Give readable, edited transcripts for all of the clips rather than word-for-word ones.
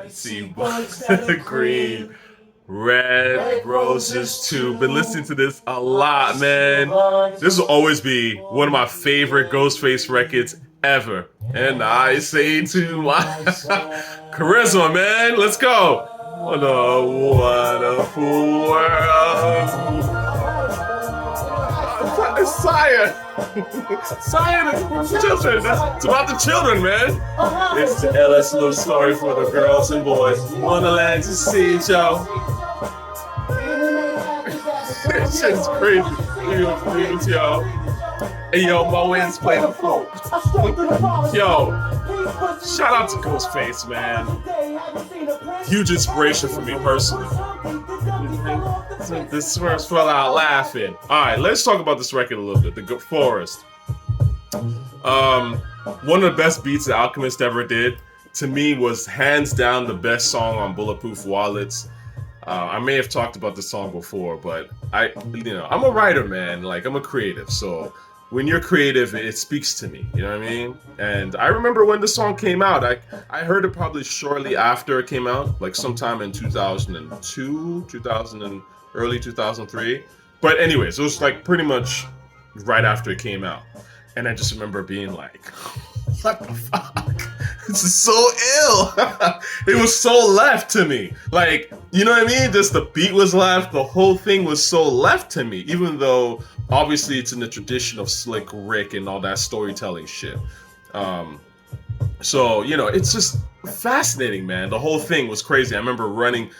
See green, red roses too. Been listening to this a lot, man. This will always be one of my favorite Ghostface records ever. And I say to my charisma, man, let's go. What a wonderful world. Sire. Sire, the children. It's about the children, man. It's the LS little story for the girls and boys. Wonderland to see it, yo. This shit's crazy. Please, yo. Hey, yo, my wins play the flute. Yo, shout out to Ghostface, man. Huge inspiration for me personally. This first fell out laughing. All right, let's talk about this record a little bit. The Forest. One of the best beats that Alchemist ever did, to me, was hands down the best song on Bulletproof Wallets. I may have talked about this song before, but I'm a writer, man. Like, I'm a creative, so when you're creative, it speaks to me. You know what I mean? And I remember when the song came out. I heard it probably shortly after it came out, like sometime in 2002, early 2003. But anyways, it was like pretty much right after it came out. And I just remember being like, what the fuck? This is so ill. It was so left to me. Like, you know what I mean? Just the beat was left. The whole thing was so left to me, even though obviously it's in the tradition of Slick Rick and all that storytelling shit. So, you know, it's just fascinating, man. The whole thing was crazy. I remember running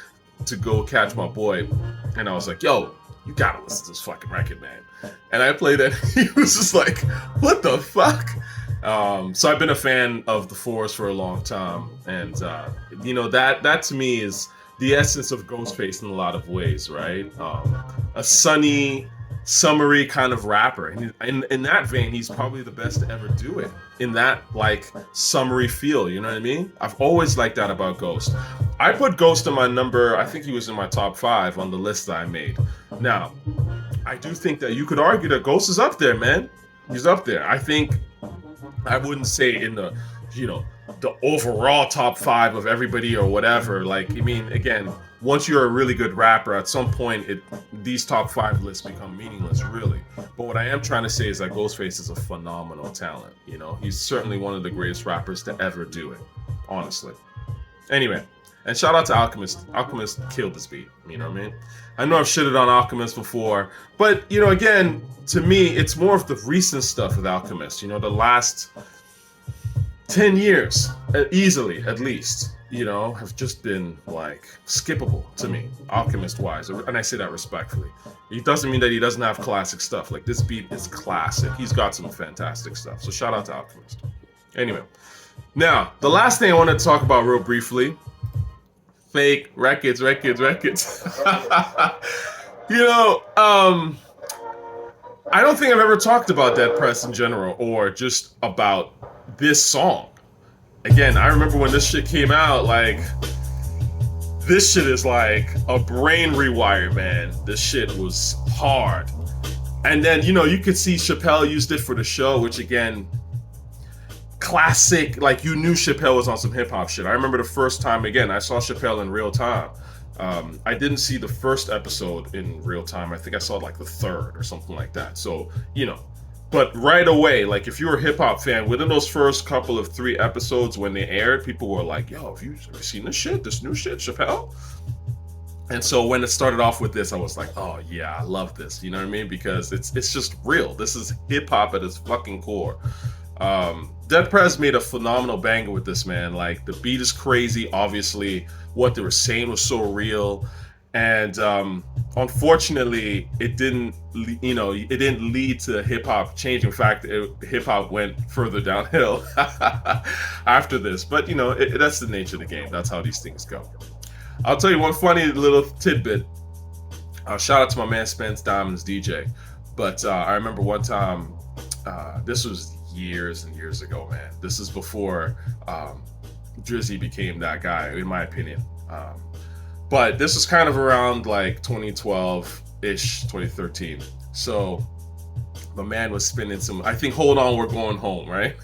to go catch my boy, and I was like, yo, you gotta listen to this fucking record, man. And I played it. He was just like, what the fuck? So I've been a fan of The Forest for a long time. And, you know, that to me is the essence of Ghostface in a lot of ways, right? A sunny, summery kind of rapper. And in that vein, he's probably the best to ever do it. In that, like, summery feel, you know what I mean? I've always liked that about Ghost. I put Ghost in my number, I think he was in my top 5 on the list that I made. Now, I do think that you could argue that Ghost is up there, man. He's up there. I think, I wouldn't say in the, you know, the overall top 5 of everybody or whatever. Like, I mean, again, once you're a really good rapper, at some point, these top 5 lists become meaningless, really. But what I am trying to say is that Ghostface is a phenomenal talent. You know, he's certainly one of the greatest rappers to ever do it, honestly. Anyway, and shout out to Alchemist. Alchemist killed this beat, you know what I mean? I know I've shitted on Alchemist before, but, you know, again, to me, it's more of the recent stuff with Alchemist. You know, the last 10 years, easily, at least, you know, have just been, like, skippable to me, Alchemist-wise. And I say that respectfully. It doesn't mean that he doesn't have classic stuff. Like, this beat is classic. He's got some fantastic stuff. So shout out to Alchemist. Anyway, now, the last thing I want to talk about real briefly, fake records. You know, I don't think I've ever talked about Dead Prez in general, or just about this song. Again, I remember when this shit came out, like, this shit is like a brain rewire, man. This shit was hard. And then, you know, you could see Chappelle used it for the show, which again, classic, like, you knew Chappelle was on some hip-hop shit. I remember the first time, again, I saw Chappelle in real time. I didn't see the first episode in real time. I think I saw like the third or something like that. So, you know, but right away, like, if you were a hip-hop fan, within those first couple of 3 episodes when they aired, people were like, yo, have you seen this shit? This new shit, Chappelle? And so when it started off with this, I was like, oh yeah, I love this. You know what I mean? Because it's just real. This is hip-hop at its fucking core. Dead Prez made a phenomenal banger with this, man. Like, the beat is crazy. Obviously, what they were saying was so real, and unfortunately, it didn't lead to hip hop changing. In fact, hip hop went further downhill after this. But you know, that's the nature of the game. That's how these things go. I'll tell you one funny little tidbit. Shout out to my man Spence Diamonds DJ. But I remember one time, this was years and years ago, man. This is before Drizzy became that guy, in my opinion. But this was kind of around like 2012-ish, 2013. So the man was spinning some, I think Hold On We're Going Home, right?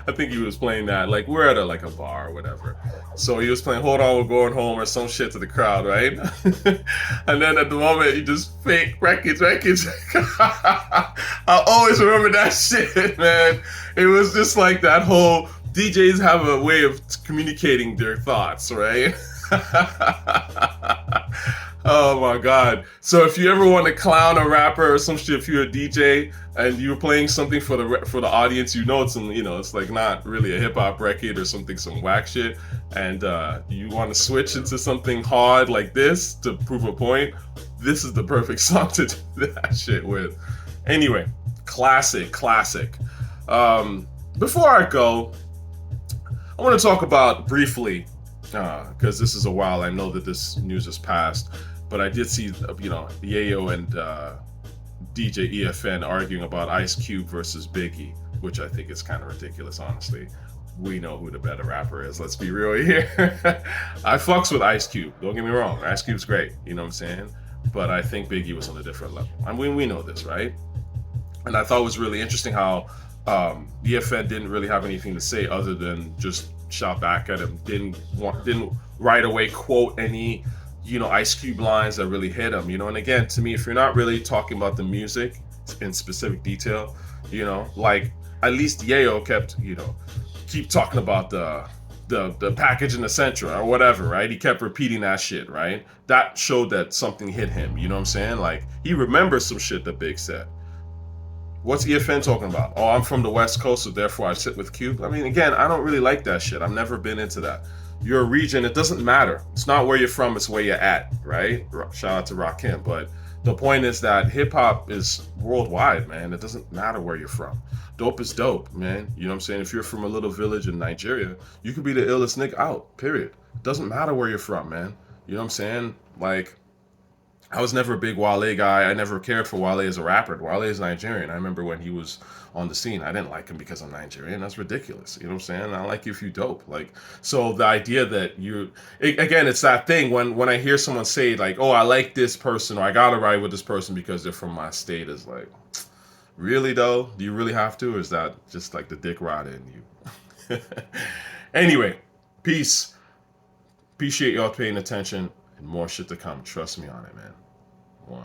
I think he was playing that, like we're at a bar or whatever, so he was playing Hold On We're Going Home or some shit to the crowd, right? And then at the moment he just fake records. I always remember that shit, man. It was just like that whole, DJs have a way of communicating their thoughts, right? Oh my god. So if you ever want to clown a rapper or some shit, if you're a DJ and you're playing something for the audience, you know it's like not really a hip hop record or something, some whack shit, and you want to switch into something hard like this to prove a point, this is the perfect song to do that shit with. Anyway, classic. Before I go, I want to talk about briefly, because this is a while, I know that this news has passed, but I did see, Yayo and DJ EFN arguing about Ice Cube versus Biggie, which I think is kind of ridiculous, honestly. We know who the better rapper is, let's be real here. I fucks with Ice Cube, don't get me wrong, Ice Cube's great, you know what I'm saying? But I think Biggie was on a different level. I mean, we know this, right? And I thought it was really interesting how EFN didn't really have anything to say other than just shout back at him. Didn't right away quote any, Ice Cube lines that really hit him. And again, to me, if you're not really talking about the music in specific detail, like at least Yayo kept, keep talking about the package in the central or whatever, right? He kept repeating that shit, right? That showed that something hit him. You know what I'm saying? Like he remembers some shit that Big said. What's EFN talking about? Oh, I'm from the West Coast, so therefore I sit with Cube. I mean, again, I don't really like that shit. I've never been into that. You're a region, it doesn't matter. It's not where you're from, it's where you're at, right? Shout out to Rakim. But the point is that hip hop is worldwide, man. It doesn't matter where you're from. Dope is dope, man. You know what I'm saying? If you're from a little village in Nigeria, you could be the illest nigga out, period. It doesn't matter where you're from, man. You know what I'm saying? Like, I was never a big Wale guy. I never cared for Wale as a rapper. Wale is Nigerian. I remember when he was on the scene, I didn't like him because I'm Nigerian. That's ridiculous. You know what I'm saying? I like you if you dope. Like, so the idea that again, it's that thing when I hear someone say like, oh, I like this person or I gotta ride with this person because they're from my state, is like, really though? Do you really have to? Or is that just like the dick rod in you? Anyway, peace. Appreciate y'all paying attention and more shit to come. Trust me on it, man. One.